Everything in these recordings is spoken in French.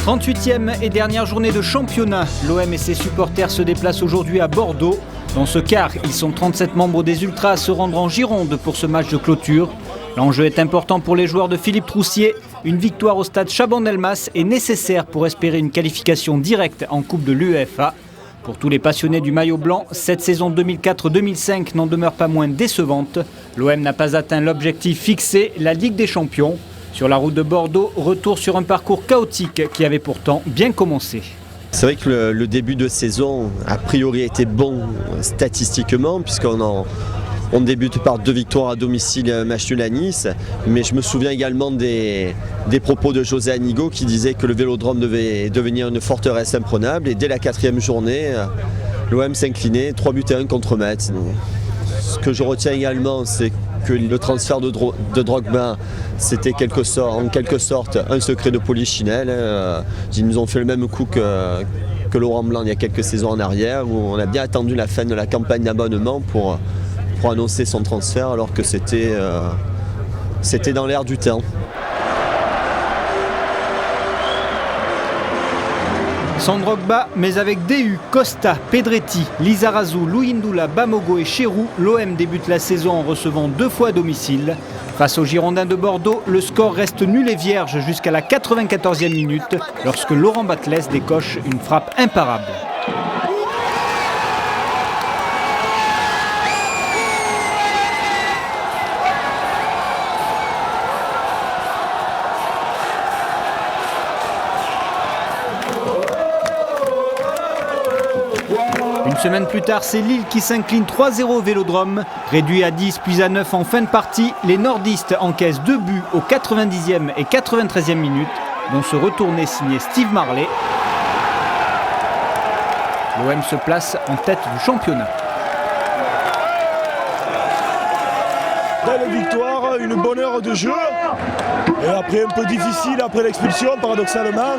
38e et dernière journée de championnat. L'OM et ses supporters se déplacent aujourd'hui à Bordeaux. Dans ce quart, ils sont 37 membres des Ultras à se rendre en Gironde pour ce match de clôture. L'enjeu est important pour les joueurs de Philippe Troussier. Une victoire au stade Chaban-Delmas est nécessaire pour espérer une qualification directe en Coupe de l'UEFA. Pour tous les passionnés du maillot blanc, cette saison 2004-2005 n'en demeure pas moins décevante. L'OM n'a pas atteint l'objectif fixé, la Ligue des Champions. Sur la route de Bordeaux, retour sur un parcours chaotique qui avait pourtant bien commencé. C'est vrai que le début de saison, a priori, était bon statistiquement, puisqu'on débute par 2 victoires à domicile, match nul à Nice. Mais je me souviens également des propos de José Anigo qui disait que le Vélodrome devait devenir une forteresse imprenable. Et dès la 4e journée, l'OM s'inclinait 3-1 contre Metz. Ce que je retiens également, c'est que le transfert de Drogba, c'était en quelque sorte un secret de polichinelle. Ils nous ont fait le même coup que Laurent Blanc il y a quelques saisons en arrière, où on a bien attendu la fin de la campagne d'abonnement pour annoncer son transfert, alors que c'était dans l'air du temps. Sans Drogba, mais avec Déu, Costa, Pedretti, Lizarazu, Louindoula, Bamogo et Cherou, l'OM débute la saison en recevant 2 fois à domicile. Face aux Girondins de Bordeaux, le score reste nul et vierge jusqu'à la 94e minute, lorsque Laurent Batles décoche une frappe imparable. Une semaine plus tard, c'est Lille qui s'incline 3-0 au Vélodrome. Réduit à 10 puis à 9 en fin de partie, les nordistes encaissent 2 buts aux 90e et 93e minutes, dont ce retourné signé Steve Marley. L'OM se place en tête du championnat. Belle victoire, une bonne heure de jeu. Et après un peu difficile après l'expulsion paradoxalement.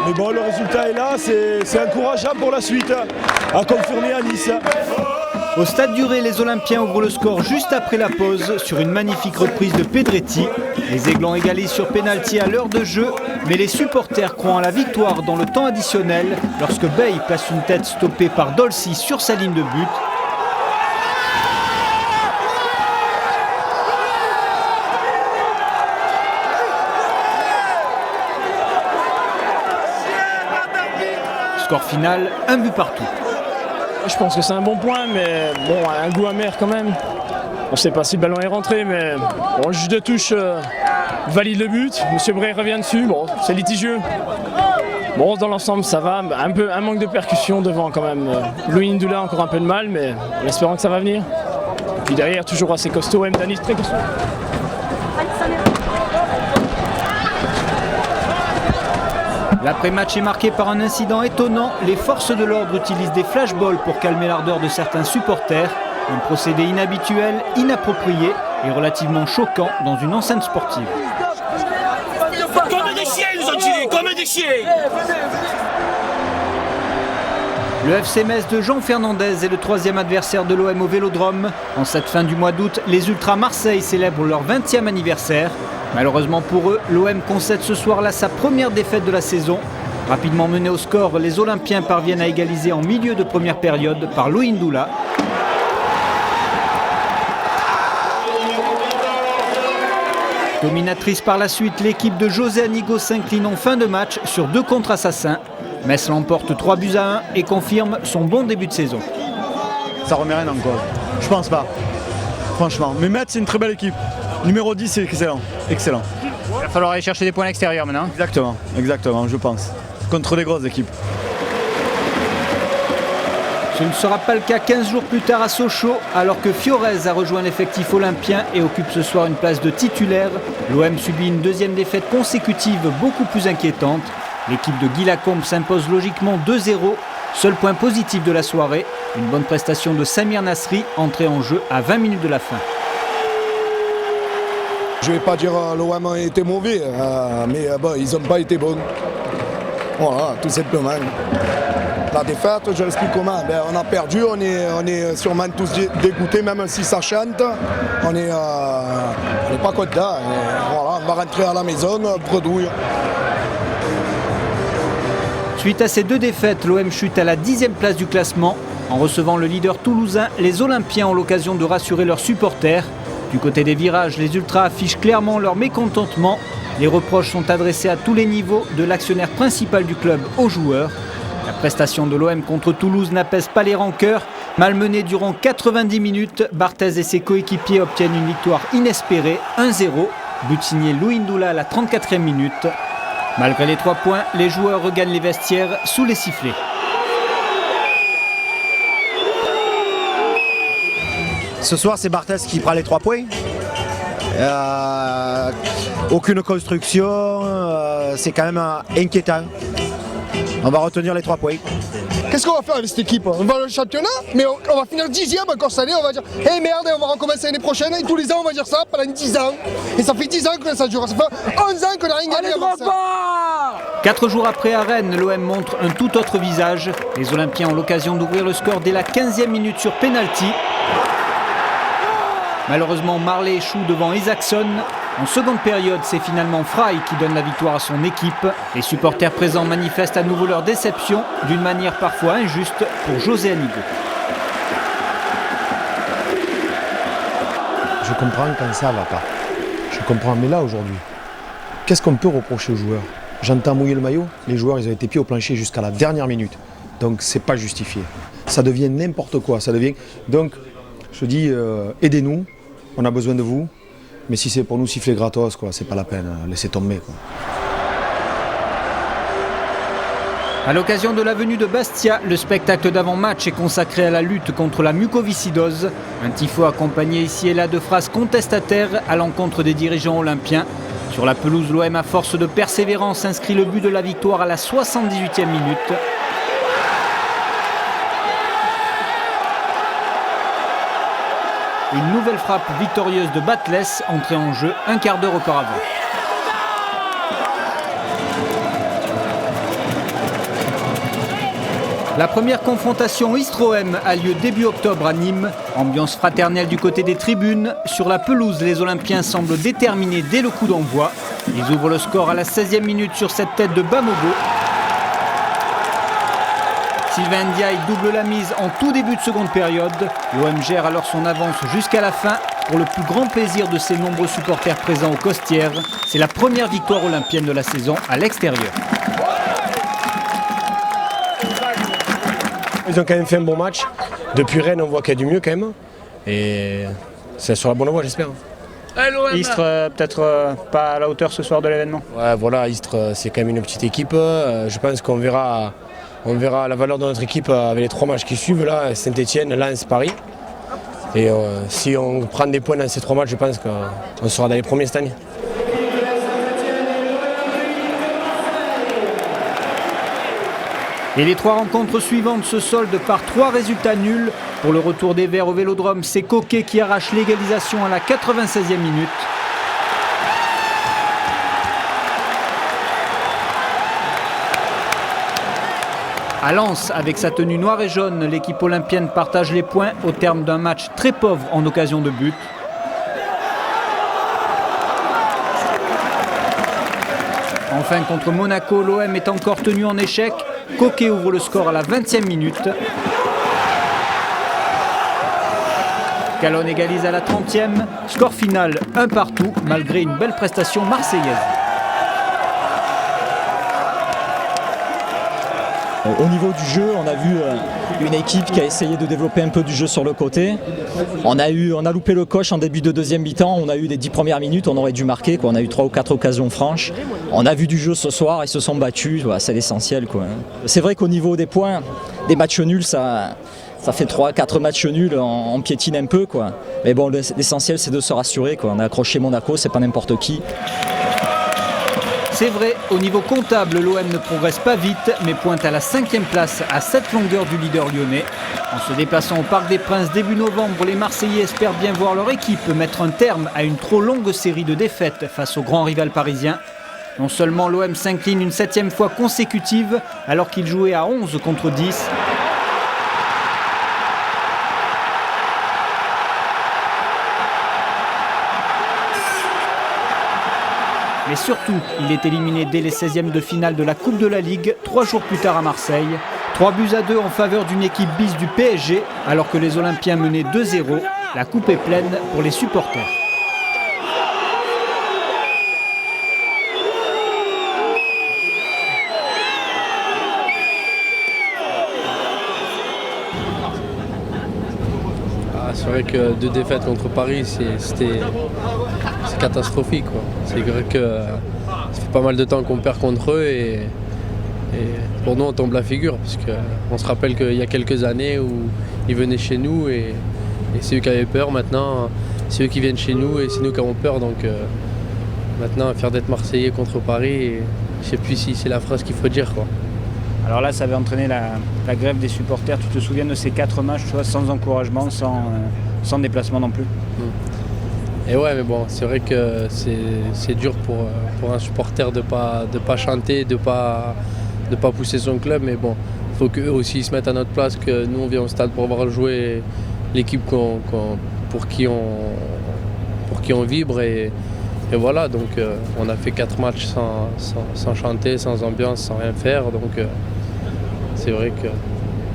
Mais bon, le résultat est là, c'est encourageant pour la suite, à confirmer à Nice. Au stade du Ré, les Olympiens ouvrent le score juste après la pause sur une magnifique reprise de Pedretti. Les Aiglons égalisent sur pénalty à l'heure de jeu, mais les supporters croient en la victoire dans le temps additionnel lorsque Bey place une tête stoppée par Dolcy sur sa ligne de but. Score final, 1 but partout. Je pense que c'est un bon point, mais bon, un goût amer quand même. On ne sait pas si le ballon est rentré, mais bon, le juge de touche valide le but. Monsieur Bray revient dessus, bon, c'est litigieux. Bon, dans l'ensemble, ça va. Un manque de percussion devant quand même. Louindoula a encore un peu de mal, mais en espérant que ça va venir. Et puis derrière, toujours assez costaud, Mdanis très costaud. L'après-match est marqué par un incident étonnant. Les forces de l'ordre utilisent des flashballs pour calmer l'ardeur de certains supporters. Un procédé inhabituel, inapproprié et relativement choquant dans une enceinte sportive. Comme des chiens, ils nous ont tirés, comme des chiens. Le FC Metz de Jean Fernandez est le 3e adversaire de l'OM au Vélodrome. En cette fin du mois d'août, les Ultras Marseille célèbrent leur 20e anniversaire. Malheureusement pour eux, l'OM concède ce soir-là sa première défaite de la saison. Rapidement menés au score, les Olympiens parviennent à égaliser en milieu de première période par Louindoula. Dominatrice par la suite, l'équipe de José Anigo s'incline en fin de match sur 2 contre Assassin. Metz l'emporte 3-1 et confirme son bon début de saison. Ça remet rien en cause. Je pense pas, franchement. Mais Metz, c'est une très belle équipe. Numéro 10, c'est excellent. Excellent. Il va falloir aller chercher des points à l'extérieur maintenant. Exactement, je pense. Contre les grosses équipes. Ce ne sera pas le cas 15 jours plus tard à Sochaux, alors que Fiorez a rejoint l'effectif olympien et occupe ce soir une place de titulaire. L'OM subit une 2e défaite consécutive beaucoup plus inquiétante. L'équipe de Guy Lacombe s'impose logiquement 2-0. Seul point positif de la soirée, une bonne prestation de Samir Nasri, entré en jeu à 20 minutes de la fin. Je ne vais pas dire que l'OM a été mauvais, mais ils n'ont pas été bons. Voilà, tout simplement. La défaite, je l'explique comment. On a perdu, on est sûrement tous dégoûtés, même si ça chante. On n'est pas content. Voilà, on va rentrer à la maison, bredouille. Suite à ces 2 défaites, l'OM chute à la 10e place du classement. En recevant le leader toulousain, les Olympiens ont l'occasion de rassurer leurs supporters. Du côté des virages, les Ultras affichent clairement leur mécontentement. Les reproches sont adressés à tous les niveaux, de l'actionnaire principal du club aux joueurs. La prestation de l'OM contre Toulouse n'apaise pas les rancœurs. Malmenés durant 90 minutes, Barthez et ses coéquipiers obtiennent une victoire inespérée, 1-0. But signé Louis Ndoula à la 34e minute. Malgré les 3 points, les joueurs regagnent les vestiaires sous les sifflets. Ce soir, c'est Barthez qui prend les 3 points. Aucune construction, c'est quand même inquiétant. On va retenir les 3 points. Qu'est-ce qu'on va faire avec cette équipe? On va au championnat, mais on va finir 10e encore cette année, on va dire « Eh merde, on va recommencer l'année prochaine » et tous les ans on va dire ça pendant 10 ans. Et ça fait 10 ans que ça dure, ça fait 11 ans qu'on n'a rien gagné avant ça. 4 jours après à Rennes, l'OM montre un tout autre visage. Les Olympiens ont l'occasion d'ouvrir le score dès la 15e minute sur pénalty. Malheureusement, Marley échoue devant Isaacson. En seconde période, c'est finalement Fry qui donne la victoire à son équipe. Les supporters présents manifestent à nouveau leur déception, d'une manière parfois injuste pour José Anigo. Je comprends quand ça va pas. Je comprends, mais là aujourd'hui, qu'est-ce qu'on peut reprocher aux joueurs? J'entends mouiller le maillot, les joueurs ils ont été pieds au plancher jusqu'à la dernière minute. Donc c'est pas justifié. Ça devient n'importe quoi, ça devient... Donc je dis, aidez-nous, on a besoin de vous. Mais si c'est pour nous siffler gratos, quoi, c'est pas la peine, laissez tomber, quoi. À l'occasion de la venue de Bastia, le spectacle d'avant-match est consacré à la lutte contre la mucoviscidose. Un tifo accompagné ici et là de phrases contestataires à l'encontre des dirigeants olympiens. Sur la pelouse, l'OM à force de persévérance inscrit le but de la victoire à la 78e minute. Une nouvelle frappe victorieuse de Batles, entrée en jeu un quart d'heure auparavant. La première confrontation Istres-OM a lieu début octobre à Nîmes. Ambiance fraternelle du côté des tribunes. Sur la pelouse, les Olympiens semblent déterminés dès le coup d'envoi. Ils ouvrent le score à la 16e minute sur cette tête de Bamogo. Sylvain Ndiaye double la mise en tout début de seconde période. L'OM gère alors son avance jusqu'à la fin pour le plus grand plaisir de ses nombreux supporters présents aux Costières. C'est la première victoire olympienne de la saison à l'extérieur. Ils ont quand même fait un bon match. Depuis Rennes, on voit qu'il y a du mieux quand même. Et c'est sur la bonne voie, j'espère. Istres, peut-être pas à la hauteur ce soir de l'événement. Ouais, voilà, Istres, c'est quand même une petite équipe. Je pense qu'on verra... On verra la valeur de notre équipe avec les 3 matchs qui suivent, là, Saint-Etienne, Lens, Paris. Et si on prend des points dans ces 3 matchs, je pense qu'on sera dans les premiers cette année. Et les 3 rencontres suivantes se soldent par 3 résultats nuls. Pour le retour des Verts au Vélodrome, c'est Coquet qui arrache l'égalisation à la 96e minute. À Lens, avec sa tenue noire et jaune, l'équipe olympienne partage les points au terme d'un match très pauvre en occasion de but. Enfin, contre Monaco, l'OM est encore tenu en échec. Coquet ouvre le score à la 20e minute. Calonne égalise à la 30e. Score final 1 partout, malgré une belle prestation marseillaise. Au niveau du jeu, on a vu une équipe qui a essayé de développer un peu du jeu sur le côté. On a loupé le coche en début de deuxième mi-temps. On a eu les 10 premières minutes, on aurait dû marquer, quoi. On a eu 3 ou 4 occasions franches. On a vu du jeu ce soir, ils se sont battus, voilà, c'est l'essentiel, quoi. C'est vrai qu'au niveau des points, des matchs nuls, ça fait 3-4 matchs nuls, on piétine un peu, quoi. Mais bon, l'essentiel c'est de se rassurer, quoi. On a accroché Monaco, c'est pas n'importe qui. C'est vrai, au niveau comptable, l'OM ne progresse pas vite, mais pointe à la 5e place à 7 longueurs du leader lyonnais. En se déplaçant au Parc des Princes début novembre, les Marseillais espèrent bien voir leur équipe mettre un terme à une trop longue série de défaites face au grand rival parisien. Non seulement l'OM s'incline une 7e fois consécutive, alors qu'il jouait à 11 contre 10. Mais surtout, il est éliminé dès les 16e de finale de la Coupe de la Ligue, 3 jours plus tard à Marseille. 3-2 en faveur d'une équipe bis du PSG, alors que les Olympiens menaient 2-0. La coupe est pleine pour les supporters. C'est vrai que 2 défaites contre Paris, c'est catastrophique, quoi. C'est vrai que ça fait pas mal de temps qu'on perd contre eux et pour nous on tombe la figure parce qu'on se rappelle qu'il y a quelques années où ils venaient chez nous et c'est eux qui avaient peur. Maintenant c'est eux qui viennent chez nous et c'est nous qui avons peur, donc maintenant faire d'être Marseillais contre Paris, je sais plus si c'est la phrase qu'il faut dire, quoi. Alors là, ça avait entraîné la grève des supporters. Tu te souviens de ces 4 matchs, tu vois, sans encouragement, sans déplacement non plus. Et ouais, mais bon, c'est vrai que c'est dur pour un supporter de pas chanter, de pas pousser son club. Mais bon, il faut qu'eux aussi se mettent à notre place, que nous on vient au stade pour voir jouer l'équipe pour qui on vibre. Et voilà, donc on a fait 4 matchs sans chanter, sans ambiance, sans rien faire. Donc c'est vrai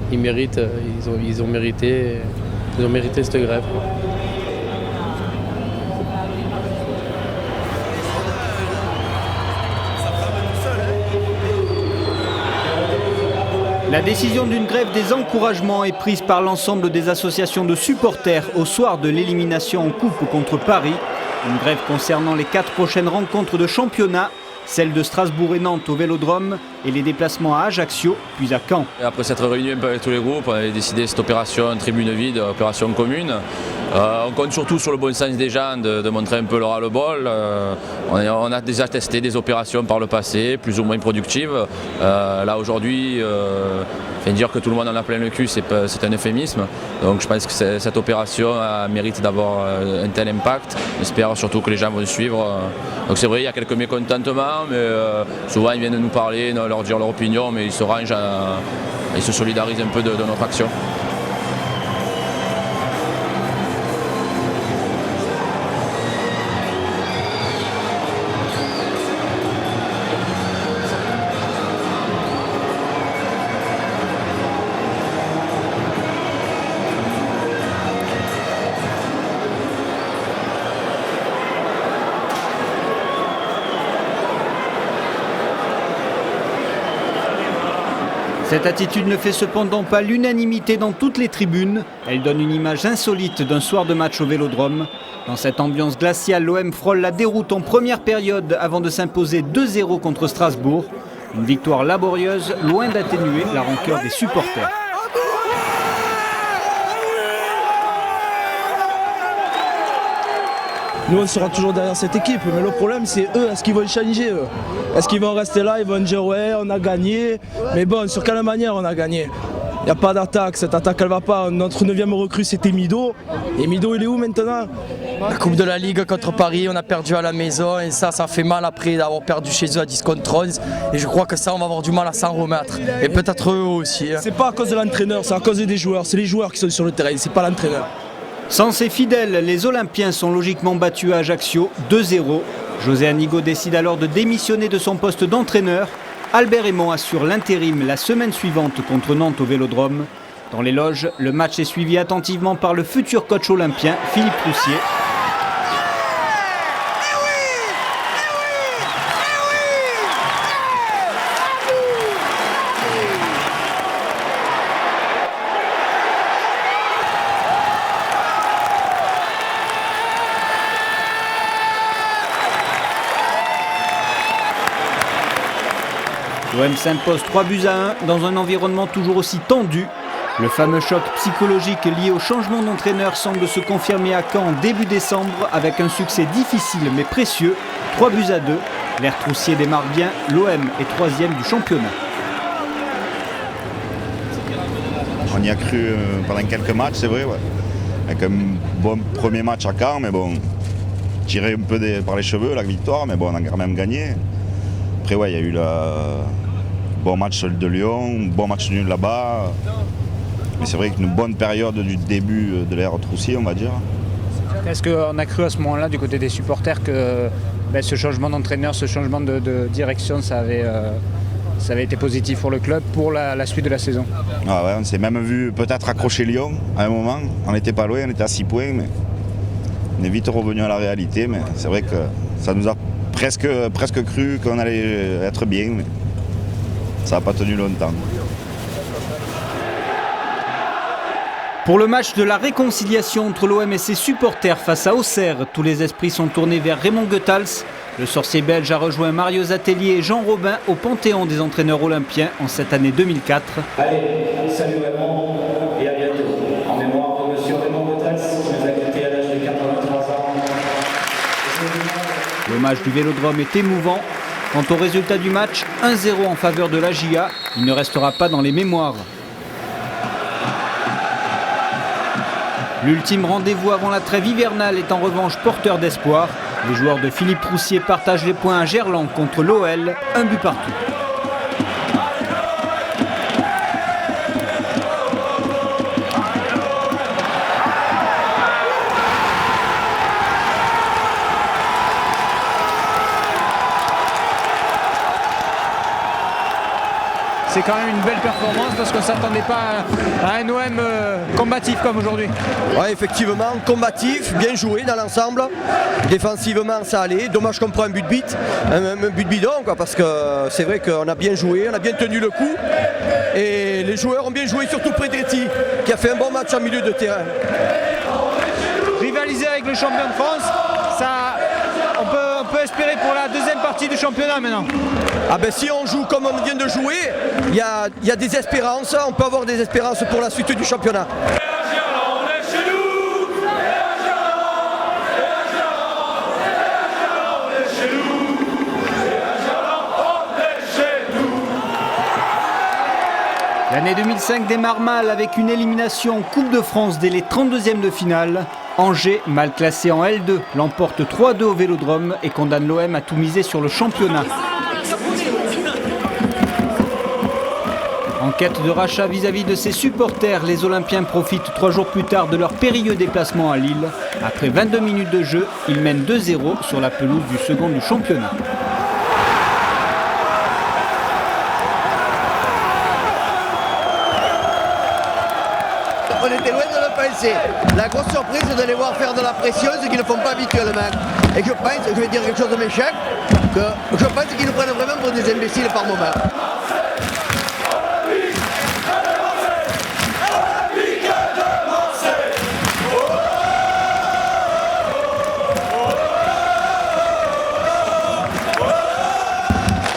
qu'ils méritent, ils ont mérité cette grève, quoi. La décision d'une grève des encouragements est prise par l'ensemble des associations de supporters au soir de l'élimination en coupe contre Paris. Une grève concernant les 4 prochaines rencontres de championnat, celles de Strasbourg et Nantes au Vélodrome et les déplacements à Ajaccio, puis à Caen. Après s'être réunis un peu avec tous les groupes, on avait décidé cette opération tribune vide, opération commune. On compte surtout sur le bon sens des gens de montrer un peu le ras-le-bol. On a déjà testé des opérations par le passé, plus ou moins productives. Là aujourd'hui, dire que tout le monde en a plein le cul, c'est un euphémisme. Donc je pense que cette opération mérite d'avoir un tel impact. J'espère surtout que les gens vont suivre. Donc c'est vrai, il y a quelques mécontentements, mais souvent ils viennent nous parler, leur dire leur opinion, mais ils se rangent, ils se solidarisent un peu de notre action. Cette attitude ne fait cependant pas l'unanimité dans toutes les tribunes. Elle donne une image insolite d'un soir de match au Vélodrome. Dans cette ambiance glaciale, l'OM frôle la déroute en première période avant de s'imposer 2-0 contre Strasbourg. Une victoire laborieuse, loin d'atténuer la rancœur des supporters. Nous, on sera toujours derrière cette équipe, mais le problème, c'est eux, est-ce qu'ils vont changer, eux? Est-ce qu'ils vont rester là, ils vont dire ouais, on a gagné, mais bon, sur quelle manière on a gagné? Il n'y a pas d'attaque, cette attaque elle va pas. Notre 9e recrue c'était Mido, et Mido il est où maintenant? La Coupe de la Ligue contre Paris, on a perdu à la maison, et ça fait mal après d'avoir perdu chez eux à 10 contre 11, et je crois que ça on va avoir du mal à s'en remettre, et peut-être eux aussi. C'est pas à cause de l'entraîneur, c'est à cause des joueurs, c'est les joueurs qui sont sur le terrain, c'est pas l'entraîneur. Sans ses fidèles, les Olympiens sont logiquement battus à Ajaccio 2-0. José Anigo décide alors de démissionner de son poste d'entraîneur. Albert Aymon assure l'intérim la semaine suivante contre Nantes au Vélodrome. Dans les loges, le match est suivi attentivement par le futur coach olympien Philippe Troussier. L'OM s'impose 3-1 dans un environnement toujours aussi tendu. Le fameux choc psychologique lié au changement d'entraîneur semble se confirmer à Caen début décembre avec un succès difficile mais précieux, 3-2. L'ère Troussier démarre bien, l'OM est 3e du championnat. On y a cru pendant quelques matchs, c'est vrai, ouais. Avec un bon premier match à Caen, mais bon, tiré un peu par les cheveux la victoire, mais bon, on a quand même gagné. Après, ouais, il y a eu le bon match de Lyon, bon match nul là-bas. Mais c'est vrai qu'une bonne période du début de l'ère Troussier, on va dire. Est-ce qu'on a cru à ce moment-là, du côté des supporters, que ce changement d'entraîneur, ce changement de direction, ça avait été positif pour le club, pour la suite de la saison. Ah ouais, on s'est même vu peut-être accrocher Lyon à un moment. On n'était pas loin, on était à 6 points, mais on est vite revenu à la réalité. Mais c'est vrai que ça nous a presque cru qu'on allait être bien, mais ça n'a pas tenu longtemps. Pour le match de la réconciliation entre l'OM et ses supporters face à Auxerre, tous les esprits sont tournés vers Raymond Goethals. Le sorcier belge a rejoint Mario Zatelli et Jean Robin au panthéon des entraîneurs olympiens en cette année 2004. Allez, salut Raymond et à bientôt. En mémoire de monsieur Raymond Goethals qui nous a quittés à l'âge de 83 ans. L'hommage du Vélodrome est émouvant. Quant au résultat du match, 1-0 en faveur de la GIA, il ne restera pas dans les mémoires. L'ultime rendez-vous avant la trêve hivernale est en revanche porteur d'espoir. Les joueurs de Philippe Roussier partagent les points à Gerland contre l'OL, un but partout. C'est quand même une belle performance parce qu'on ne s'attendait pas à un OM combatif comme aujourd'hui. Ouais, effectivement, combatif, bien joué dans l'ensemble. Défensivement, ça allait. Dommage qu'on prend un but bidon, quoi, parce que c'est vrai qu'on a bien joué, on a bien tenu le coup. Et les joueurs ont bien joué, surtout Predretti, qui a fait un bon match en milieu de terrain. Rivaliser avec le champion de France, on peut espérer pour la deuxième partie du championnat maintenant. Ah ben si on joue comme on vient de jouer, il y a des espérances, on peut avoir des espérances pour la suite du championnat. L'année 2005 démarre mal avec une élimination en Coupe de France dès les 32e de finale. Angers, mal classé en L2, l'emporte 3-2 au Vélodrome et condamne l'OM à tout miser sur le championnat. En quête de rachat vis-à-vis de ses supporters, les Olympiens profitent 3 jours plus tard de leur périlleux déplacement à Lille. Après 22 minutes de jeu, ils mènent 2-0 sur la pelouse du second du championnat. On était loin de le penser. La grosse surprise, c'est de les voir faire de la pression, ce qu'ils ne font pas habituellement. Et je pense, je vais dire quelque chose de méchant, que je pense qu'ils nous prennent vraiment pour des imbéciles par moment.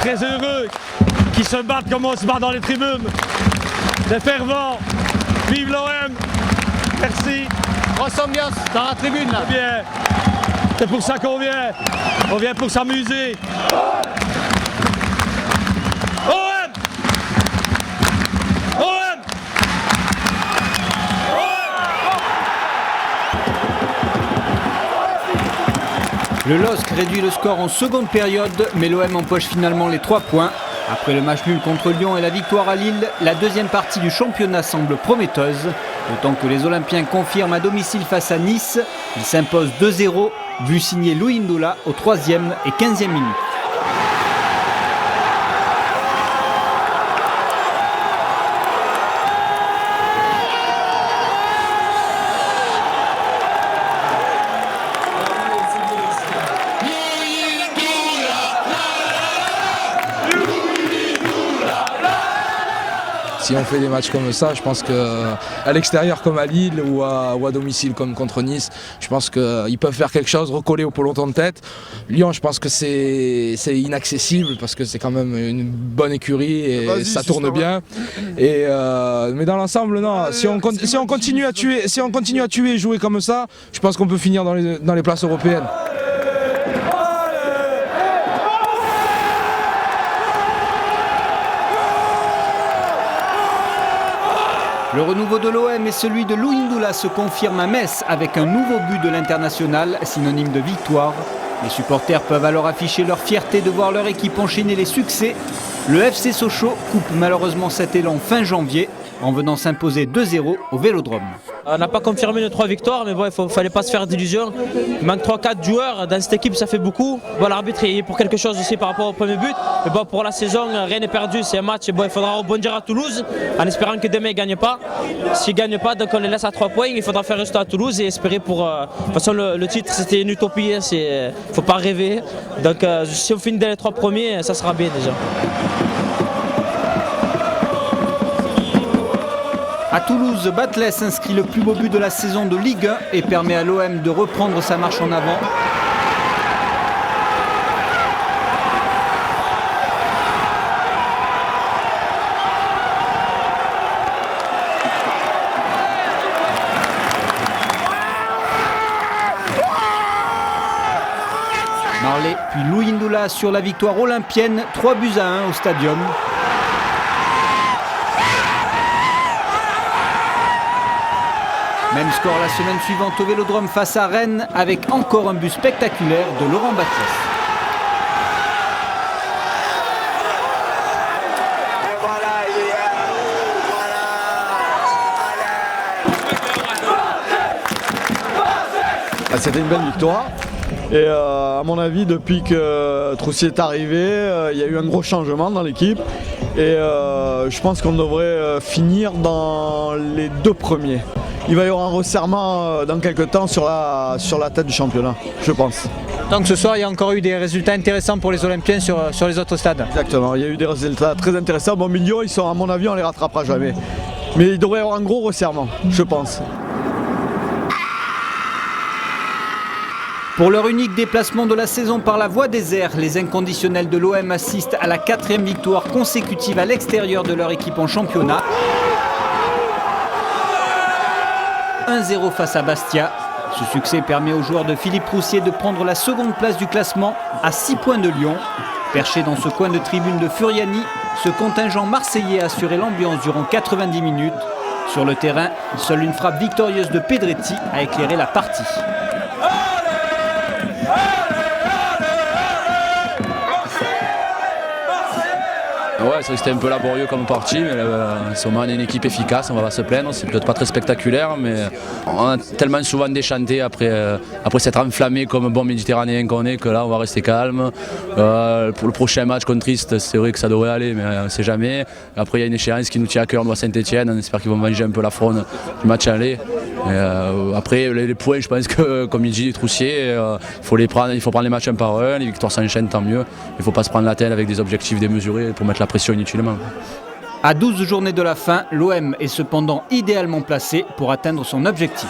Très heureux qu'ils se battent comme on se bat dans les tribunes. C'est fervent. Vive l'OM. Merci. Grosse ambiance dans la tribune là. Bien. C'est pour ça qu'on vient. On vient pour s'amuser. OM. OM. Le LOSC réduit le score en seconde période, mais l'OM empoche finalement les 3 points. Après le match nul contre Lyon et la victoire à Lille, la deuxième partie du championnat semble prometteuse. D'autant que les Olympiens confirment à domicile face à Nice. Ils s'imposent 2-0, but signé Louis Ndoula au 3e et 15e minute. Si on fait des matchs comme ça, je pense qu'à l'extérieur comme à Lille ou à domicile comme contre Nice, je pense qu'ils peuvent faire quelque chose, recoller au peloton de tête. Lyon, je pense que c'est inaccessible parce que c'est quand même une bonne écurie et ça tourne bien. Mais dans l'ensemble, non. Si on continue à tuer et jouer comme ça, je pense qu'on peut finir dans les places européennes. Le renouveau de l'OM et celui de Louis Ndoula se confirment à Metz avec un nouveau but de l'international, synonyme de victoire. Les supporters peuvent alors afficher leur fierté de voir leur équipe enchaîner les succès. Le FC Sochaux coupe malheureusement cet élan fin janvier en venant s'imposer 2-0 au Vélodrome. On n'a pas confirmé nos 3 victoires, mais bon, il ne fallait pas se faire d'illusions. Il manque 3-4 joueurs, dans cette équipe ça fait beaucoup. Bon, l'arbitre est pour quelque chose aussi par rapport au premier but. Mais bon, pour la saison, rien n'est perdu, c'est un match. Bon, il faudra rebondir à Toulouse en espérant que demain ils ne gagnent pas. S'ils ne gagnent pas, donc on les laisse à 3 points. Il faudra faire juste à Toulouse et espérer pour... De toute façon, le titre c'était une utopie, il ne faut pas rêver. Donc si on finit dans les 3 premiers, ça sera bien déjà. À Toulouse, Batles inscrit le plus beau but de la saison de Ligue 1 et permet à l'OM de reprendre sa marche en avant. Marley puis Louis Ndoula sur la victoire olympienne, 3-1 au Stadium. Même score la semaine suivante au Vélodrome face à Rennes avec encore un but spectaculaire de Laurent Batles. C'était une belle victoire. Et à mon avis, depuis que Troussier est arrivé, il y a eu un gros changement dans l'équipe. Et je pense qu'on devrait finir dans les 2 premiers. Il va y avoir un resserrement dans quelques temps sur la tête du championnat, je pense. Donc ce soir, il y a encore eu des résultats intéressants pour les Olympiens sur les autres stades. Exactement, il y a eu des résultats très intéressants. Bon, milieu, ils sont, à mon avis, on les rattrapera jamais. Mais il devrait y avoir un gros resserrement, je pense. Pour leur unique déplacement de la saison par la voie des airs, les inconditionnels de l'OM assistent à la 4e victoire consécutive à l'extérieur de leur équipe en championnat. 1-0 face à Bastia. Ce succès permet aux joueurs de Philippe Troussier de prendre la 2e place du classement à 6 points de Lyon. Perché dans ce coin de tribune de Furiani, ce contingent marseillais a assuré l'ambiance durant 90 minutes. Sur le terrain, seule une frappe victorieuse de Pedretti a éclairé la partie. Ouais, c'est vrai que c'était un peu laborieux comme partie, mais on est une équipe efficace, on va pas se plaindre. C'est peut-être pas très spectaculaire, mais on a tellement souvent déchanté après s'être enflammé comme bon méditerranéen qu'on est, que là on va rester calme. Pour le prochain match contre Triste, c'est vrai que ça devrait aller, mais on ne sait jamais. Après il y a une échéance qui nous tient à cœur, nous à Saint-Etienne, on espère qu'ils vont manger un peu la faune du match aller. Après les points, je pense que comme il dit les Troussiers, il faut prendre les matchs un par un, les victoires s'enchaînent, tant mieux. Il ne faut pas se prendre la tête avec des objectifs démesurés pour mettre la pression inutilement. À 12 journées de la fin, l'OM est cependant idéalement placé pour atteindre son objectif.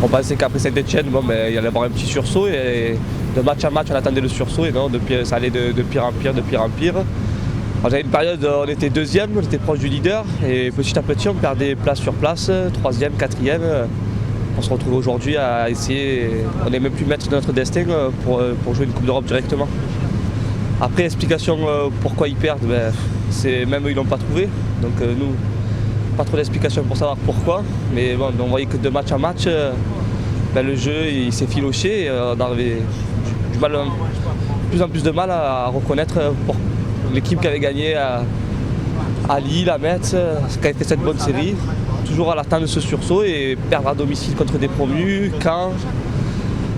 On pensait qu'après Saint-Etienne, il y allait avoir un petit sursaut et de match à match on attendait le sursaut et non, ça allait de pire en pire, de pire en pire. On avait une période, on était 2e, on était proche du leader et petit à petit on perdait place sur place, 3e, 4e. On se retrouve aujourd'hui à essayer, on n'est même plus maître de notre destin pour jouer une Coupe d'Europe directement. Après, explication pourquoi ils perdent, c'est même eux ils l'ont pas trouvé. Donc nous, pas trop d'explications pour savoir pourquoi. Mais bon, on voyait que de match à match, le jeu il s'est filoché et on avait de plus en plus de mal à reconnaître pour l'équipe qui avait gagné à Lille, à Metz, qui a fait cette bonne série. Toujours à l'attente de ce sursaut et perdre à domicile contre des promus, Caen,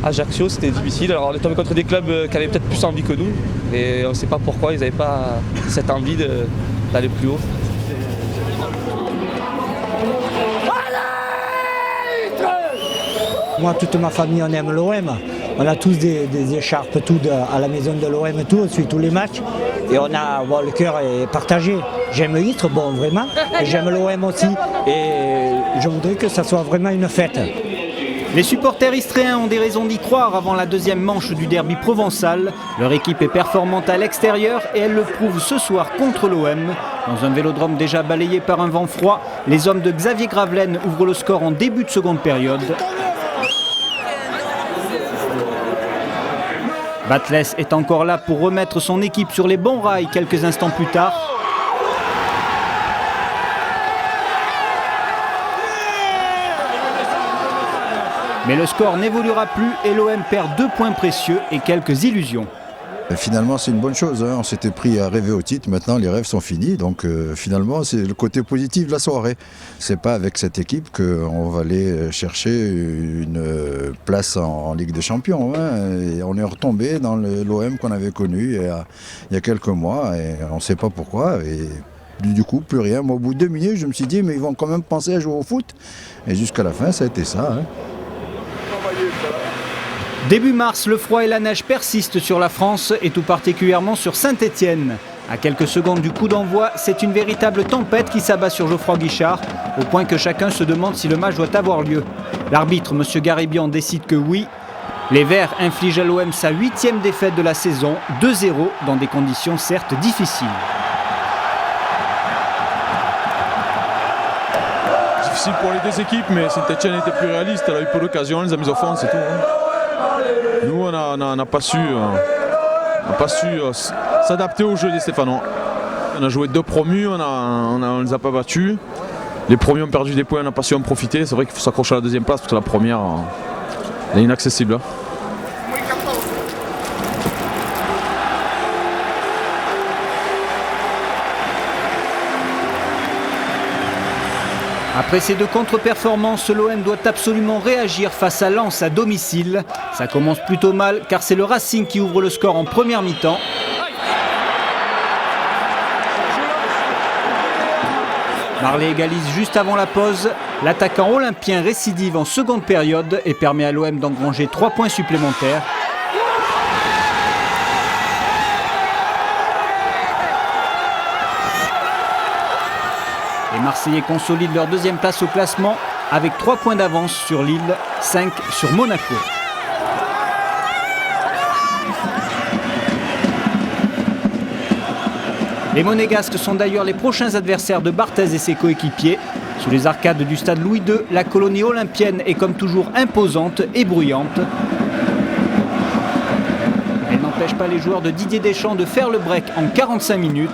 Ajaccio, c'était difficile. Alors on est tombé contre des clubs qui avaient peut-être plus envie que nous et on ne sait pas pourquoi ils n'avaient pas cette envie d'aller plus haut. Moi, toute ma famille, on aime l'OM. On a tous des écharpes à la maison de l'OM, on suit tous les matchs. Et le cœur est partagé. J'aime Istres, vraiment. Et j'aime l'OM aussi. Et je voudrais que ça soit vraiment une fête. Les supporters istréens ont des raisons d'y croire avant la 2e manche du derby provençal. Leur équipe est performante à l'extérieur et elle le prouve ce soir contre l'OM. Dans un Vélodrome déjà balayé par un vent froid, les hommes de Xavier Gravelaine ouvrent le score en début de seconde période. Batles est encore là pour remettre son équipe sur les bons rails quelques instants plus tard. Mais le score n'évoluera plus et l'OM perd 2 points précieux et quelques illusions. Et finalement, c'est une bonne chose. On s'était pris à rêver au titre. Maintenant, les rêves sont finis. Donc, finalement, c'est le côté positif de la soirée. C'est pas avec cette équipe qu'on va aller chercher une place en Ligue des Champions. Et on est retombé dans l'OM qu'on avait connu il y a quelques mois. Et on ne sait pas pourquoi. Et du coup, plus rien. Moi, au bout de 2 minutes, je me suis dit, mais ils vont quand même penser à jouer au foot. Et jusqu'à la fin, ça a été ça. Début mars, le froid et la neige persistent sur la France et tout particulièrement sur Saint-Étienne. À quelques secondes du coup d'envoi, c'est une véritable tempête qui s'abat sur Geoffroy Guichard, au point que chacun se demande si le match doit avoir lieu. L'arbitre, M. Garibian, décide que oui. Les Verts infligent à l'OM sa 8e défaite de la saison, 2-0, dans des conditions certes difficiles. Difficile pour les deux équipes, mais Saint-Étienne était plus réaliste, elle a eu peu d'occasions, elle les a mis au fond, c'est tout. Nous, on n'a pas su, s'adapter au jeu des Stéphanois. On a joué 2 promus, on ne les a pas battus. Les premiers ont perdu des points, on n'a pas su en profiter. C'est vrai qu'il faut s'accrocher à la 2e place parce que la première elle est inaccessible. Après ces 2 contre-performances, l'OM doit absolument réagir face à Lens à domicile. Ça commence plutôt mal car c'est le Racing qui ouvre le score en première mi-temps. Marley égalise juste avant la pause. L'attaquant olympien récidive en seconde période et permet à l'OM d'engranger 3 points supplémentaires. Les Marseillais consolident leur 2e place au classement avec 3 points d'avance sur Lille, 5 sur Monaco. Les Monégasques sont d'ailleurs les prochains adversaires de Barthez et ses coéquipiers. Sous les arcades du stade Louis II, la colonie olympienne est comme toujours imposante et bruyante. Elle n'empêche pas les joueurs de Didier Deschamps de faire le break en 45 minutes.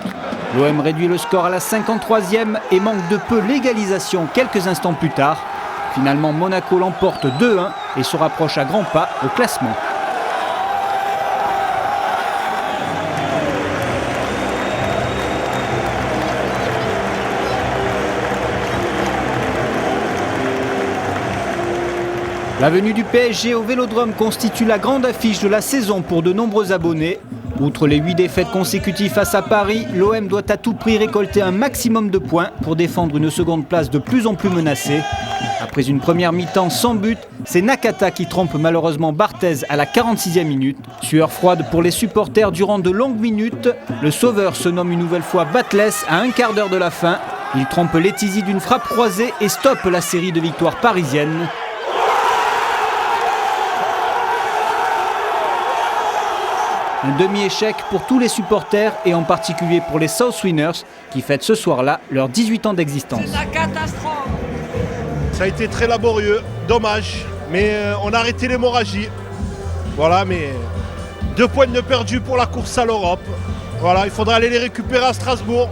L'OM réduit le score à la 53e et manque de peu l'égalisation quelques instants plus tard. Finalement, Monaco l'emporte 2-1 et se rapproche à grands pas au classement. La venue du PSG au Vélodrome constitue la grande affiche de la saison pour de nombreux abonnés. Outre les 8 défaites consécutives face à Paris, l'OM doit à tout prix récolter un maximum de points pour défendre une seconde place de plus en plus menacée. Après une première mi-temps sans but, c'est Nakata qui trompe malheureusement Barthez à la 46e minute. Sueur froide pour les supporters durant de longues minutes. Le sauveur se nomme une nouvelle fois Batless à un quart d'heure de la fin. Il trompe Letizy d'une frappe croisée et stoppe la série de victoires parisiennes. Un demi-échec pour tous les supporters et en particulier pour les South Winners qui fêtent ce soir-là leurs 18 ans d'existence. C'est la catastrophe. Ça a été très laborieux, dommage, mais on a arrêté l'hémorragie. Voilà, mais 2 points de perdus pour la course à l'Europe. Voilà, il faudra aller les récupérer à Strasbourg.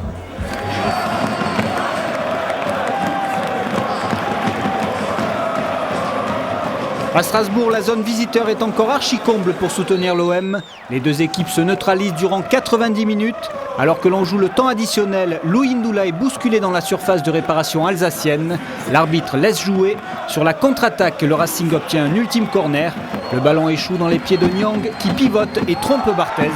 À Strasbourg, la zone visiteur est encore archi-comble pour soutenir l'OM. Les 2 équipes se neutralisent durant 90 minutes. Alors que l'on joue le temps additionnel, Louis Ndoula est bousculé dans la surface de réparation alsacienne. L'arbitre laisse jouer. Sur la contre-attaque, le Racing obtient un ultime corner. Le ballon échoue dans les pieds de Niang qui pivote et trompe Barthez.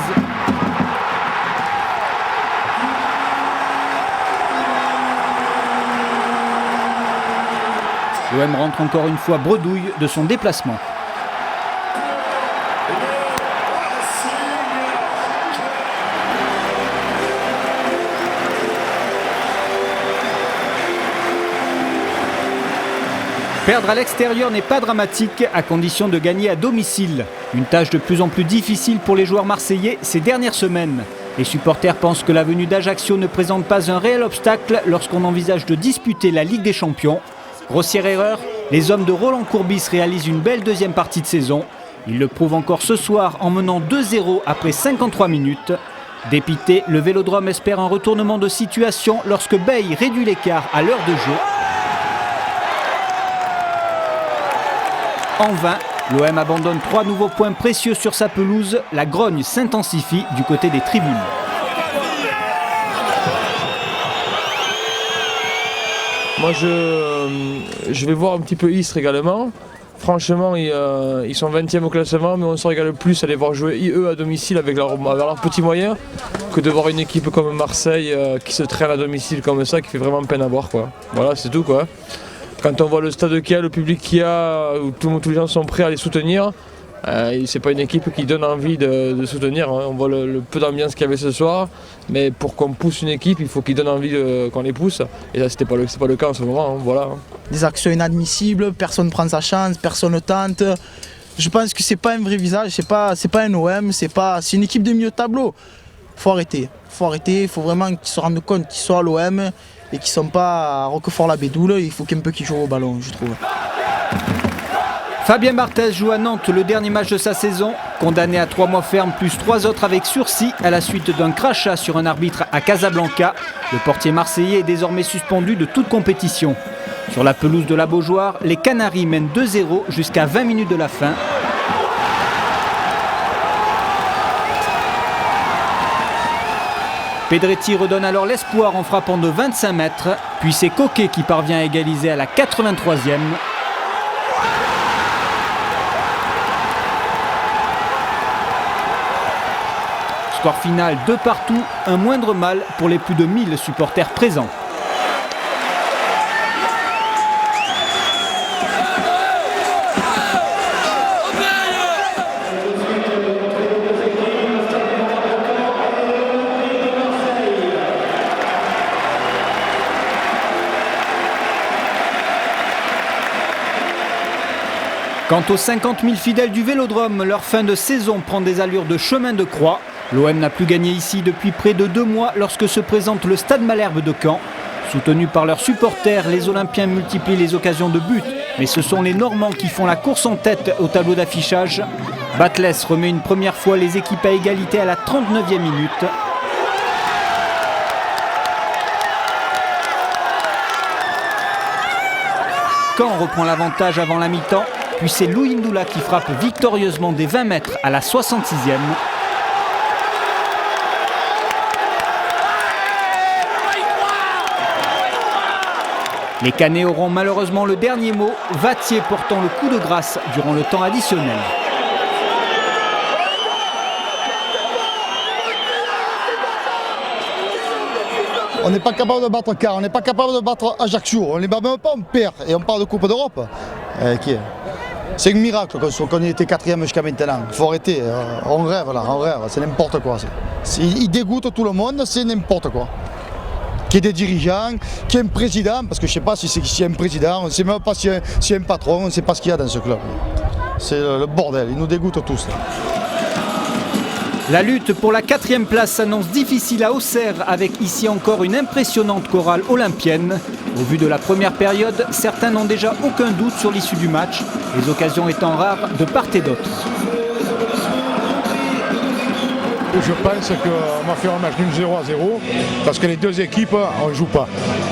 L'OM rentre encore une fois bredouille de son déplacement. Perdre à l'extérieur n'est pas dramatique à condition de gagner à domicile. Une tâche de plus en plus difficile pour les joueurs marseillais ces dernières semaines. Les supporters pensent que la venue d'Ajaccio ne présente pas un réel obstacle lorsqu'on envisage de disputer la Ligue des Champions. Grossière erreur, les hommes de Roland Courbis réalisent une belle 2e partie de saison. Ils le prouvent encore ce soir en menant 2-0 après 53 minutes. Dépité, le Vélodrome espère un retournement de situation lorsque Bey réduit l'écart à l'heure de jeu. En vain, L'OM abandonne 3 nouveaux points précieux sur sa pelouse. La grogne s'intensifie du côté des tribunes. Moi je vais voir un petit peu Istres également. Franchement ils sont 20e au classement, mais on se régale plus à les voir jouer eux à domicile avec leurs petits moyens que de voir une équipe comme Marseille qui se traîne à domicile comme ça, qui fait vraiment peine à voir quoi. Voilà, c'est tout quoi. Quand on voit le stade qu'il y a, le public qu'il y a, où tous les gens sont prêts à les soutenir, c'est pas une équipe qui donne envie de soutenir. Hein. On voit le peu d'ambiance qu'il y avait ce soir, mais pour qu'on pousse une équipe, il faut qu'ils donnent envie qu'on les pousse. Et là, c'est pas le cas en ce moment. Hein. Voilà. Des actions inadmissibles, personne ne prend sa chance, personne ne tente. Je pense que c'est pas un vrai visage, c'est pas un OM, c'est une équipe de milieu de tableau. Faut arrêter, il faut vraiment qu'ils se rendent compte qu'ils sont à l'OM et qu'ils ne sont pas à Roquefort-la-Bédoule. Il faut qu'ils jouent au ballon, je trouve. Fabien Barthez joue à Nantes le dernier match de sa saison, condamné à 3 mois ferme plus 3 autres avec sursis à la suite d'un crachat sur un arbitre à Casablanca. Le portier marseillais est désormais suspendu de toute compétition. Sur la pelouse de la Beaujoire, les Canaries mènent 2-0 jusqu'à 20 minutes de la fin. Pedretti redonne alors l'espoir en frappant de 25 mètres, puis c'est Coquet qui parvient à égaliser à la 83e. Score final 2 partout, un moindre mal pour les plus de 1000 supporters présents. Quant aux 50 000 fidèles du Vélodrome, leur fin de saison prend des allures de chemin de croix. L'OM n'a plus gagné ici depuis près de 2 mois lorsque se présente le Stade Malherbe de Caen. Soutenus par leurs supporters, les Olympiens multiplient les occasions de but. Mais ce sont les Normands qui font la course en tête au tableau d'affichage. Batles remet une première fois les équipes à égalité à la 39e minute. Caen reprend l'avantage avant la mi-temps. Puis c'est Louis Ndoula qui frappe victorieusement des 20 mètres à la 66e. Les Canets auront malheureusement le dernier mot, Vattier portant le coup de grâce durant le temps additionnel. On n'est pas capable de battre Caen, on n'est pas capable de battre Ajaccio, on ne les bat même pas, on perd et on parle de Coupe d'Europe. C'est un miracle qu'on ait été 4e jusqu'à maintenant. Il faut arrêter, on rêve là, on rêve, c'est n'importe quoi. Il dégoûte tout le monde, c'est n'importe quoi. Qu'il y ait des dirigeants, qu'il y ait un président, parce que je ne sais pas si c'est un président, on ne sait même pas s'il y a un patron, on ne sait pas ce qu'il y a dans ce club. C'est le bordel, il nous dégoûte tous. La lutte pour la 4e place s'annonce difficile à Auxerre avec ici encore une impressionnante chorale olympienne. Au vu de la première période, certains n'ont déjà aucun doute sur l'issue du match, les occasions étant rares de part et d'autre. Je pense qu'on va faire un match d'une 0-0 parce que les deux équipes, on ne joue pas.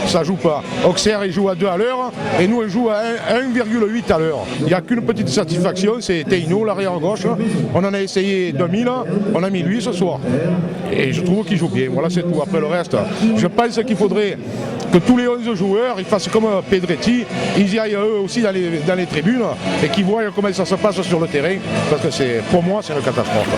Ça joue pas. Auxerre, il joue à 2 à l'heure et nous, on joue à 1,8 à l'heure. Il n'y a qu'une petite satisfaction, c'est Teino, l'arrière gauche. On en a essayé 2000, on a mis lui ce soir. Et je trouve qu'il joue bien. Voilà, c'est tout. Après le reste, je pense qu'il faudrait que tous les 11 joueurs ils fassent comme Pedretti, ils y aillent eux aussi dans les tribunes et qu'ils voient comment ça se passe sur le terrain. Parce que pour moi, c'est une catastrophe.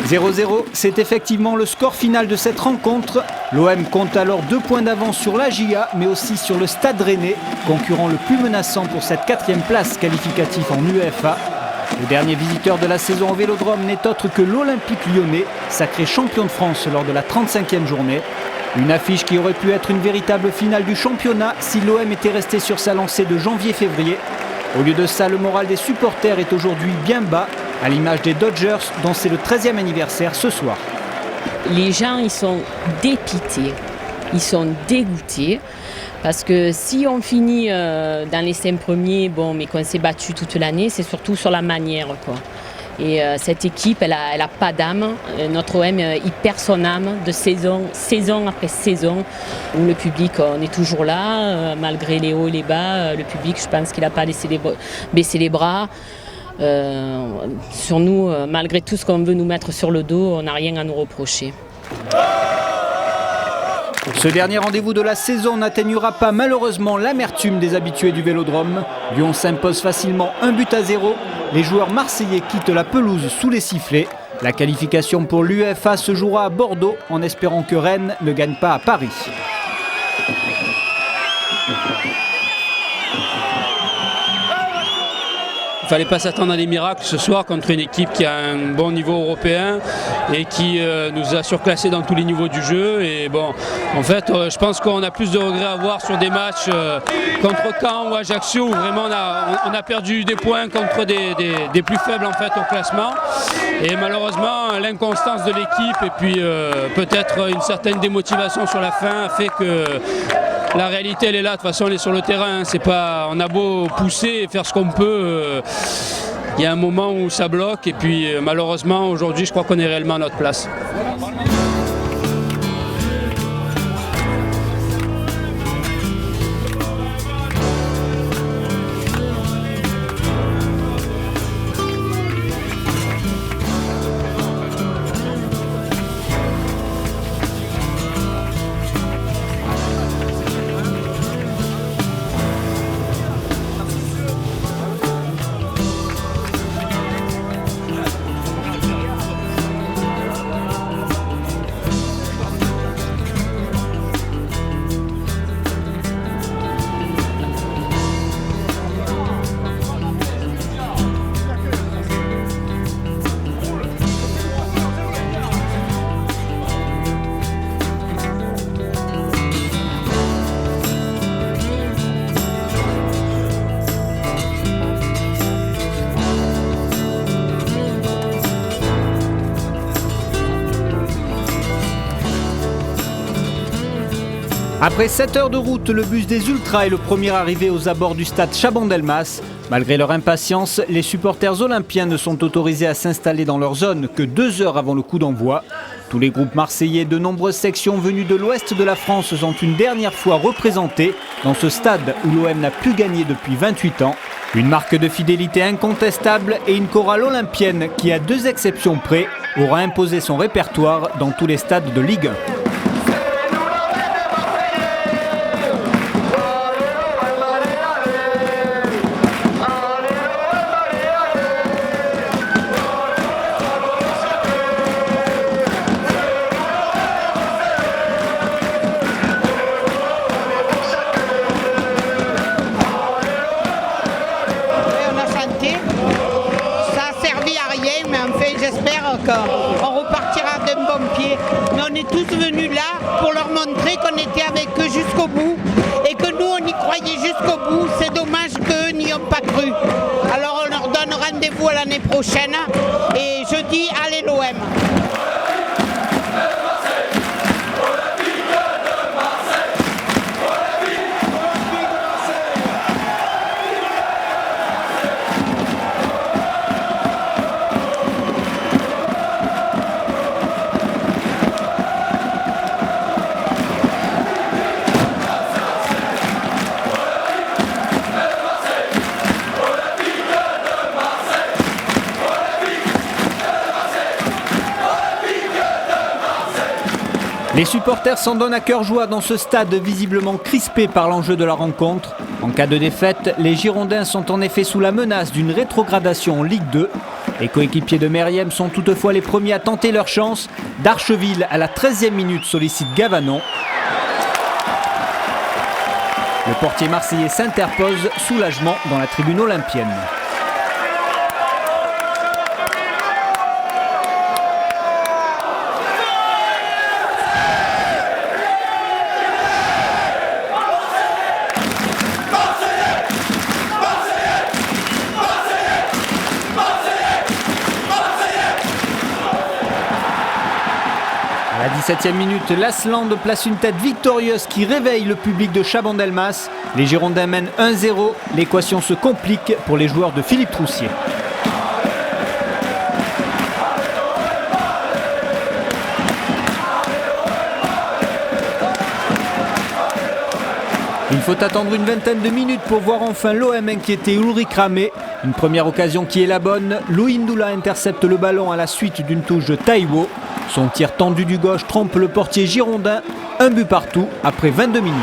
0-0, c'est effectivement le score final de cette rencontre. L'OM compte alors 2 points d'avance sur l'AGIA, mais aussi sur le Stade Rennais, concurrent le plus menaçant pour cette 4e place qualificative en UEFA. Le dernier visiteur de la saison au Vélodrome n'est autre que l'Olympique Lyonnais, sacré champion de France lors de la 35e journée. Une affiche qui aurait pu être une véritable finale du championnat si l'OM était resté sur sa lancée de janvier-février. Au lieu de ça, le moral des supporters est aujourd'hui bien bas, à l'image des Dodgers, dont c'est le 13e anniversaire ce soir. Les gens, ils sont dépités, ils sont dégoûtés, parce que si on finit dans les 5 premiers, bon, mais qu'on s'est battu toute l'année, c'est surtout sur la manière, quoi. Et cette équipe, elle a pas d'âme. Notre OM, il perd son âme de saison après saison. Où le public, on est toujours là, malgré les hauts et les bas. Le public, je pense qu'il n'a pas laissé baisser les bras. Sur nous, malgré tout ce qu'on veut nous mettre sur le dos, on n'a rien à nous reprocher. Ce dernier rendez-vous de la saison n'atténuera pas malheureusement l'amertume des habitués du Vélodrome. Lyon s'impose facilement 1-0. Les joueurs marseillais quittent la pelouse sous les sifflets. La qualification pour l'UEFA se jouera à Bordeaux en espérant que Rennes ne gagne pas à Paris. Il ne fallait pas s'attendre à des miracles ce soir contre une équipe qui a un bon niveau européen et qui nous a surclassés dans tous les niveaux du jeu. Et bon, en fait, je pense qu'on a plus de regrets à voir sur des matchs contre Caen ou Ajaccio où vraiment on a perdu des points contre des plus faibles en fait au classement. Et malheureusement, l'inconstance de l'équipe et puis peut-être une certaine démotivation sur la fin a fait que la réalité elle est là, de toute façon on est sur le terrain, c'est pas, on a beau pousser et faire ce qu'on peut, il y a un moment où ça bloque et puis malheureusement aujourd'hui je crois qu'on est réellement à notre place. Après 7 heures de route, le bus des Ultras est le premier arrivé aux abords du stade Chaban-Delmas. Malgré leur impatience, les supporters olympiens ne sont autorisés à s'installer dans leur zone que 2 heures avant le coup d'envoi. Tous les groupes marseillais de nombreuses sections venues de l'ouest de la France sont une dernière fois représentés dans ce stade où l'OM n'a plus gagné depuis 28 ans. Une marque de fidélité incontestable et une chorale olympienne qui, à 2 exceptions près, aura imposé son répertoire dans tous les stades de Ligue 1. On repartira d'un bon pied. Mais on est tous venus là pour leur montrer qu'on était avec eux jusqu'au bout et que nous on y croyait jusqu'au bout. C'est dommage qu'eux n'y ont pas cru. Alors on leur donne rendez-vous à l'année prochaine et je dis allez l'OM. Les supporters s'en donnent à cœur joie dans ce stade visiblement crispé par l'enjeu de la rencontre. En cas de défaite, les Girondins sont en effet sous la menace d'une rétrogradation en Ligue 2. Les coéquipiers de Meriem sont toutefois les premiers à tenter leur chance. Darcheville, à la 13e minute, sollicite Gavanon. Le portier marseillais s'interpose, soulagement dans la tribune olympienne. À la 17e minute, l'Asland place une tête victorieuse qui réveille le public de Chaban-Delmas. Les Girondins mènent 1-0. L'équation se complique pour les joueurs de Philippe Troussier. faut attendre une vingtaine de minutes pour voir enfin l'OM inquiéter Ulrich Ramé. Une première occasion qui est la bonne. Louis Ndoula intercepte le ballon à la suite d'une touche de Taiwo. Son tir tendu du gauche trompe le portier girondin. Un but partout après 22 minutes.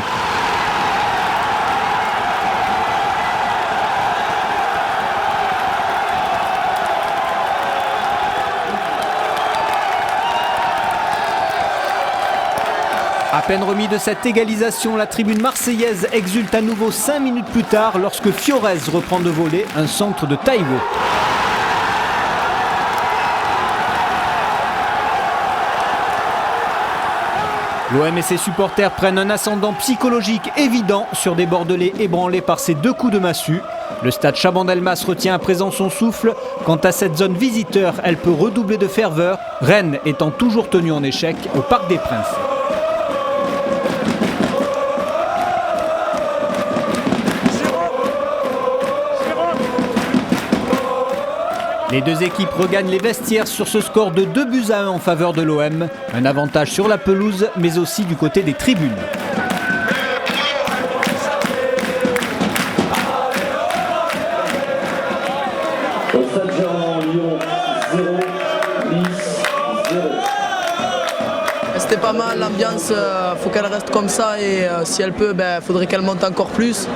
À peine remis de cette égalisation, la tribune marseillaise exulte à nouveau 5 minutes plus tard lorsque Fiorez reprend de voler un centre de Taiwo. L'OM et ses supporters prennent un ascendant psychologique évident sur des Bordelais ébranlés par ces 2 coups de massue. Le stade Chabandelmas retient à présent son souffle. Quant à cette zone visiteur, elle peut redoubler de ferveur, Rennes étant toujours tenue en échec au Parc des Princes. Les deux équipes regagnent les vestiaires sur ce score de 2-1 en faveur de l'OM. Un avantage sur la pelouse, mais aussi du côté des tribunes. C'était pas mal, l'ambiance, faut qu'elle reste comme ça et si elle peut, faudrait qu'elle monte encore plus.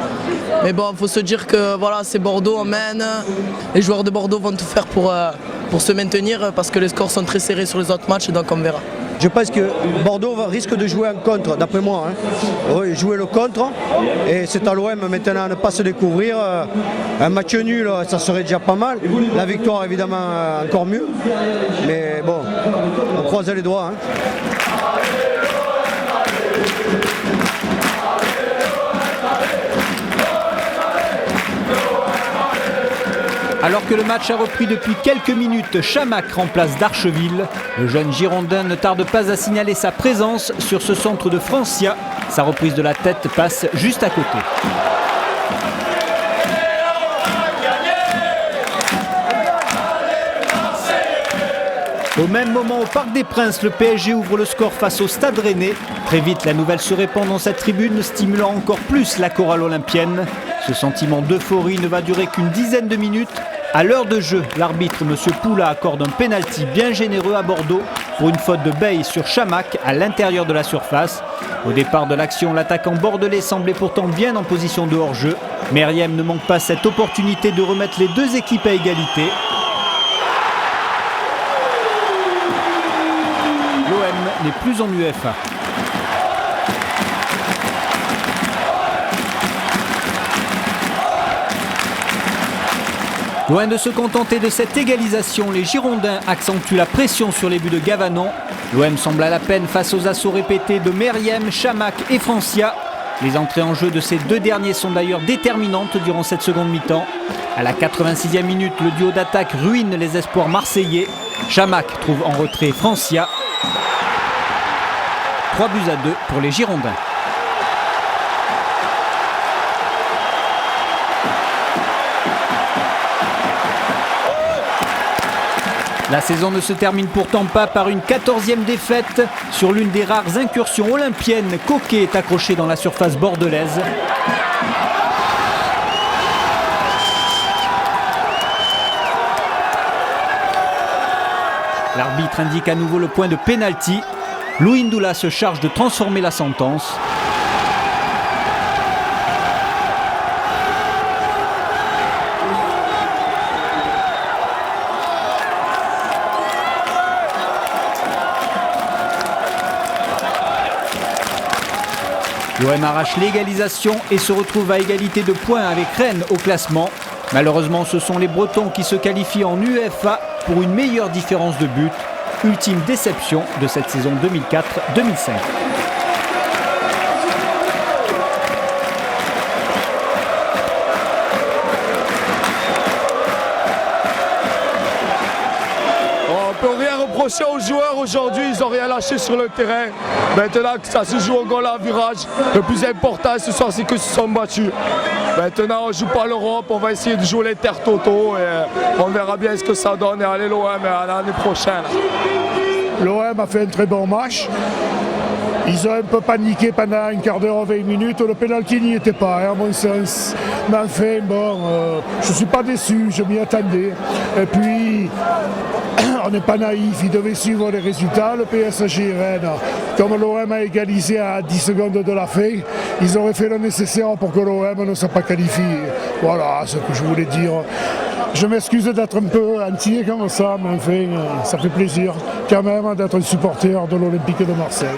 Mais bon, il faut se dire que voilà, c'est Bordeaux, on mène. Les joueurs de Bordeaux vont tout faire pour se maintenir parce que les scores sont très serrés sur les autres matchs, donc on verra. Je pense que Bordeaux risque de jouer un contre, d'après moi. Jouer le contre. Et c'est à l'OM maintenant à ne pas se découvrir. Un match nul, ça serait déjà pas mal. La victoire, évidemment, encore mieux. Mais bon, on croise les doigts. Alors que le match a repris depuis quelques minutes, Chamac remplace Darcheville. Le jeune Girondin ne tarde pas à signaler sa présence sur ce centre de Francia. Sa reprise de la tête passe juste à côté. Au même moment, au Parc des Princes, le PSG ouvre le score face au Stade Rennais. Très vite, la nouvelle se répand dans cette tribune, stimulant encore plus la chorale olympienne. Ce sentiment d'euphorie ne va durer qu'une dizaine de minutes. À l'heure de jeu, l'arbitre M. Poula accorde un pénalty bien généreux à Bordeaux pour une faute de Bey sur Chamac à l'intérieur de la surface. Au départ de l'action, l'attaquant bordelais semblait pourtant bien en position de hors-jeu. Meriem ne manque pas cette opportunité de remettre les deux équipes à égalité. L'OM n'est plus en UEFA. Loin de se contenter de cette égalisation, les Girondins accentuent la pression sur les buts de Gavanon. L'OM semble à la peine face aux assauts répétés de Meriem, Chamac et Francia. Les entrées en jeu de ces deux derniers sont d'ailleurs déterminantes durant cette seconde mi-temps. À la 86e minute, le duo d'attaque ruine les espoirs marseillais. Chamac trouve en retrait Francia. 3-2 pour les Girondins. La saison ne se termine pourtant pas par une 14e défaite. Sur l'une des rares incursions olympiennes, Coquet est accroché dans la surface bordelaise. L'arbitre indique à nouveau le point de pénalty. Louis Ndoula se charge de transformer la sentence. L'OM arrache l'égalisation et se retrouve à égalité de points avec Rennes au classement. Malheureusement, ce sont les Bretons qui se qualifient en UEFA pour une meilleure différence de but. Ultime déception de cette saison 2004-2005. On ne peut rien reprocher aux joueurs aujourd'hui, ils n'ont rien lâché sur le terrain. Maintenant que ça se joue au goal à virage, le plus important ce soir c'est qu'ils se sont battus. Maintenant on ne joue pas l'Europe, on va essayer de jouer les terres totaux et on verra bien ce que ça donne et allez l'OM à l'année prochaine. L'OM a fait un très bon match. Ils ont un peu paniqué pendant un quart d'heure, 20 minutes. Le pénalty n'y était pas, à mon sens. Mais enfin, bon, je ne suis pas déçu, je m'y attendais. Et puis, on n'est pas naïf, ils devaient suivre les résultats. Le PSG Rennes, comme l'OM a égalisé à 10 secondes de la fin, ils auraient fait le nécessaire pour que l'OM ne soit pas qualifié. Voilà ce que je voulais dire. Je m'excuse d'être un peu antillais comme ça, mais enfin, ça fait plaisir quand même d'être un supporter de l'Olympique de Marseille.